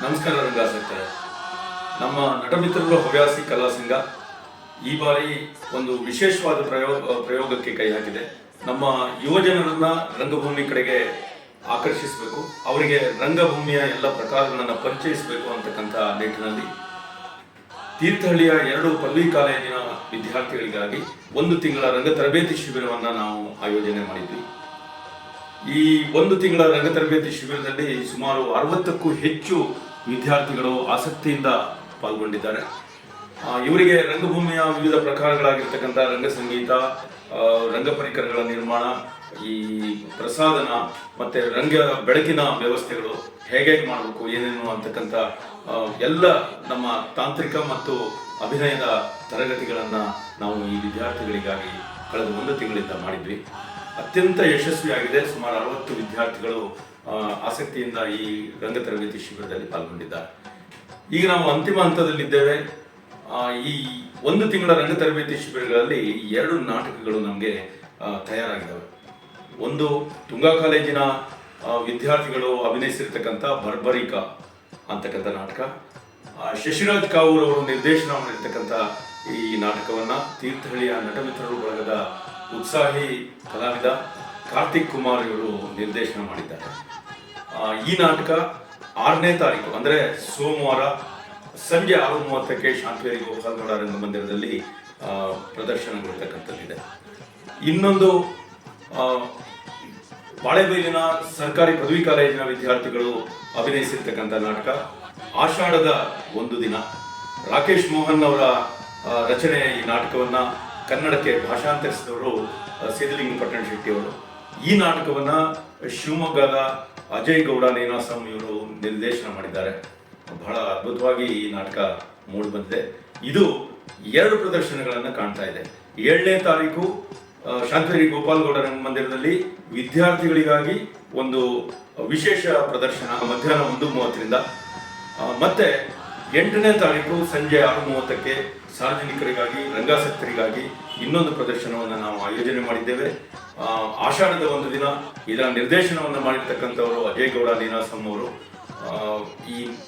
ನಮಸ್ಕಾರ ರಂಗಾಸಕ್ತರೆ. ನಮ್ಮ ನಟಮಿತ್ರರು ಹವ್ಯಾಸಿ ಕಲಾ ಸಂಘ ಈ ಬಾರಿ ಒಂದು ವಿಶೇಷವಾದ ಪ್ರಯೋಗಕ್ಕೆ ಕೈ ಹಾಕಿದೆ. ನಮ್ಮ ಯುವಜನರನ್ನ ರಂಗಭೂಮಿ ಕಡೆಗೆ ಆಕರ್ಷಿಸಬೇಕು, ಅವರಿಗೆ ರಂಗಭೂಮಿಯ ಎಲ್ಲ ಪ್ರಕಾರಗಳನ್ನು ಪರಿಚಯಿಸಬೇಕು ಅಂತಕ್ಕಂಥ ನಿಟ್ಟಿನಲ್ಲಿ ತೀರ್ಥಹಳ್ಳಿಯ 2 ಪದವಿ ಕಾಲೇಜಿನ ವಿದ್ಯಾರ್ಥಿಗಳಿಗಾಗಿ 1 ತಿಂಗಳ ರಂಗ ತರಬೇತಿ ಶಿಬಿರವನ್ನು ನಾವು ಆಯೋಜನೆ ಮಾಡಿದ್ವಿ. ಈ 1 ತಿಂಗಳ ರಂಗ ತರಬೇತಿ ಶಿಬಿರದಲ್ಲಿ ಸುಮಾರು 60ಕ್ಕೂ ಹೆಚ್ಚು ವಿದ್ಯಾರ್ಥಿಗಳು ಆಸಕ್ತಿಯಿಂದ ಪಾಲ್ಗೊಂಡಿದ್ದಾರೆ. ಇವರಿಗೆ ರಂಗಭೂಮಿಯ ವಿವಿಧ ಪ್ರಕಾರಗಳಾಗಿರ್ತಕ್ಕಂಥ ರಂಗ ಸಂಗೀತ, ರಂಗ ಪರಿಕರಗಳ ನಿರ್ಮಾಣ, ಈ ಪ್ರಸಾದನ ಮತ್ತು ರಂಗ ಬೆಳಕಿನ ವ್ಯವಸ್ಥೆಗಳು ಹೇಗೆ ಮಾಡಬೇಕು, ಏನೇನು ಅಂತಕ್ಕಂಥ ಎಲ್ಲ ನಮ್ಮ ತಾಂತ್ರಿಕ ಮತ್ತು ಅಭಿನಯದ ತರಗತಿಗಳನ್ನು ನಾವು ಈ ವಿದ್ಯಾರ್ಥಿಗಳಿಗಾಗಿ ಕಳೆದ 1 ತಿಂಗಳಿಂದ ಮಾಡಿದ್ವಿ. ಅತ್ಯಂತ ಯಶಸ್ವಿಯಾಗಿದೆ. ಸುಮಾರು 60 ವಿದ್ಯಾರ್ಥಿಗಳು ಆಸಕ್ತಿಯಿಂದ ಈ ರಂಗ ತರಬೇತಿ ಶಿಬಿರದಲ್ಲಿ ಪಾಲ್ಗೊಂಡಿದ್ದಾರೆ. ಈಗ ನಾವು ಅಂತಿಮ ಹಂತದಲ್ಲಿದ್ದೇವೆ. ಈ 1 ತಿಂಗಳ ರಂಗ ತರಬೇತಿ ಶಿಬಿರಗಳಲ್ಲಿ 2 ನಾಟಕಗಳು ನಮಗೆ ತಯಾರಾಗಿದ್ದಾವೆ. ಒಂದು ತುಂಗಾ ಕಾಲೇಜಿನ ವಿದ್ಯಾರ್ಥಿಗಳು ಅಭಿನಯಿಸಿರ್ತಕ್ಕಂಥ ಬರ್ಬರಿಕ ಅಂತಕ್ಕಂಥ ನಾಟಕ, ಶಶಿರಾಜ್ ಕಾವೂರ್ ಅವರು ನಿರ್ದೇಶನ ಮಾಡಿರ್ತಕ್ಕಂಥ ಈ ನಾಟಕವನ್ನು ತೀರ್ಥಹಳ್ಳಿಯ ನಟಮಿತ್ರರು ಬಳಗದ ಉತ್ಸಾಹಿ ಕಲಾವಿದ ಕಾರ್ತಿಕ್ ಕುಮಾರ್ ಇವರು ನಿರ್ದೇಶನ ಮಾಡಿದ್ದಾರೆ. ಈ ನಾಟಕ 6ನೇ ತಾರೀಕು ಅಂದರೆ ಸೋಮವಾರ ಸಂಜೆ 6:30ಕ್ಕೆ ಶಾಂತವೇರಿ ಗೋಪಾಲಗೌಡ ರಂಗಮಂದಿರದಲ್ಲಿ ಪ್ರದರ್ಶನಗೊಳ್ತಕ್ಕಂಥದ್ದಿದೆ. ಇನ್ನೊಂದು ಬಾಳೆಬೈಲಿನ ಸರ್ಕಾರಿ ಪದವಿ ಕಾಲೇಜಿನ ವಿದ್ಯಾರ್ಥಿಗಳು ಅಭಿನಯಿಸಿರ್ತಕ್ಕಂಥ ನಾಟಕ ಆಷಾಢದ 1 ದಿನ. ರಾಕೇಶ್ ಮೋಹನ್ ಅವರ ರಚನೆ ಈ ನಾಟಕವನ್ನು ಕನ್ನಡಕ್ಕೆ ಭಾಷಾಂತರಿಸಿದವರು ಸಿದ್ಧಲಿಂಗ ಪಟ್ಟಣ ಶೆಟ್ಟಿ ಅವರು. ಈ ನಾಟಕವನ್ನು ಶಿವಮೊಗ್ಗದ ಅಜಯ್ ಗೌಡ ನೀನಾಸಂ ಇವರು ನಿರ್ದೇಶನ ಮಾಡಿದ್ದಾರೆ. ಬಹಳ ಅದ್ಭುತವಾಗಿ ಈ ನಾಟಕ ಮೂಡಿಬಂದಿದೆ. ಇದು 2 ಪ್ರದರ್ಶನಗಳನ್ನು ಕಾಣ್ತಾ ಇದೆ. 7ನೇ ತಾರೀಕು ಶಾಂತವೇರಿ ಗೋಪಾಲಗೌಡ ರಂಗಮಂದಿರದಲ್ಲಿ ವಿದ್ಯಾರ್ಥಿಗಳಿಗಾಗಿ ಒಂದು ವಿಶೇಷ ಪ್ರದರ್ಶನ ಮಧ್ಯಾಹ್ನ 1:30ರಿಂದ, ಮತ್ತೆ 8ನೇ ತಾರೀಕು ಸಂಜೆ 6:30ಕ್ಕೆ ಸಾರ್ವಜನಿಕರಿಗಾಗಿ ರಂಗಾಸಕ್ತರಿಗಾಗಿ ಇನ್ನೊಂದು ಪ್ರದರ್ಶನವನ್ನು ನಾವು ಆಯೋಜನೆ ಮಾಡಿದ್ದೇವೆ. ಆಷಾಢದ 1 ದಿನ ಇದರ ನಿರ್ದೇಶನವನ್ನು ಮಾಡಿರ್ತಕ್ಕಂಥವರು ಅಜಯ್ ಗೌಡ ನೀನಾಸಂ ಅವರು.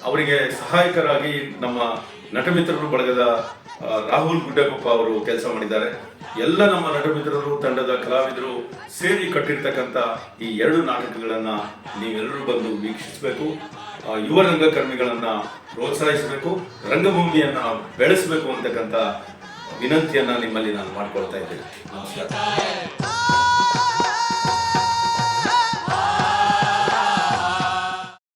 ಅವರಿಗೆ ಸಹಾಯಕರಾಗಿ ನಮ್ಮ ನಟಮಿತ್ರರು ಬಳಗದ ರಾಹುಲ್ ಗುಡ್ಡಕೊಪ್ಪ ಅವರು ಕೆಲಸ ಮಾಡಿದ್ದಾರೆ. ಎಲ್ಲ ನಮ್ಮ ನಟಮಿತ್ರರು ತಂಡದ ಕಲಾವಿದರು ಸೇರಿ ಕಟ್ಟಿರ್ತಕ್ಕಂಥ ಈ 2 ನಾಟಕಗಳನ್ನು ನೀವೆಲ್ಲರೂ ಬಂದು ವೀಕ್ಷಿಸಬೇಕು. ಯುವ ರಂಗಕರ್ಮಿಗಳನ್ನು ಪ್ರೋತ್ಸಾಹಿಸಬೇಕು, ರಂಗಭೂಮಿಯನ್ನು ಬೆಳೆಸಬೇಕು ಅಂತಕ್ಕಂಥ ವಿನಂತಿಯನ್ನು ನಿಮ್ಮಲ್ಲಿ ನಾನು ಮಾಡ್ಕೊಳ್ತಾ ಇದ್ದೇನೆ. ನಮಸ್ಕಾರ.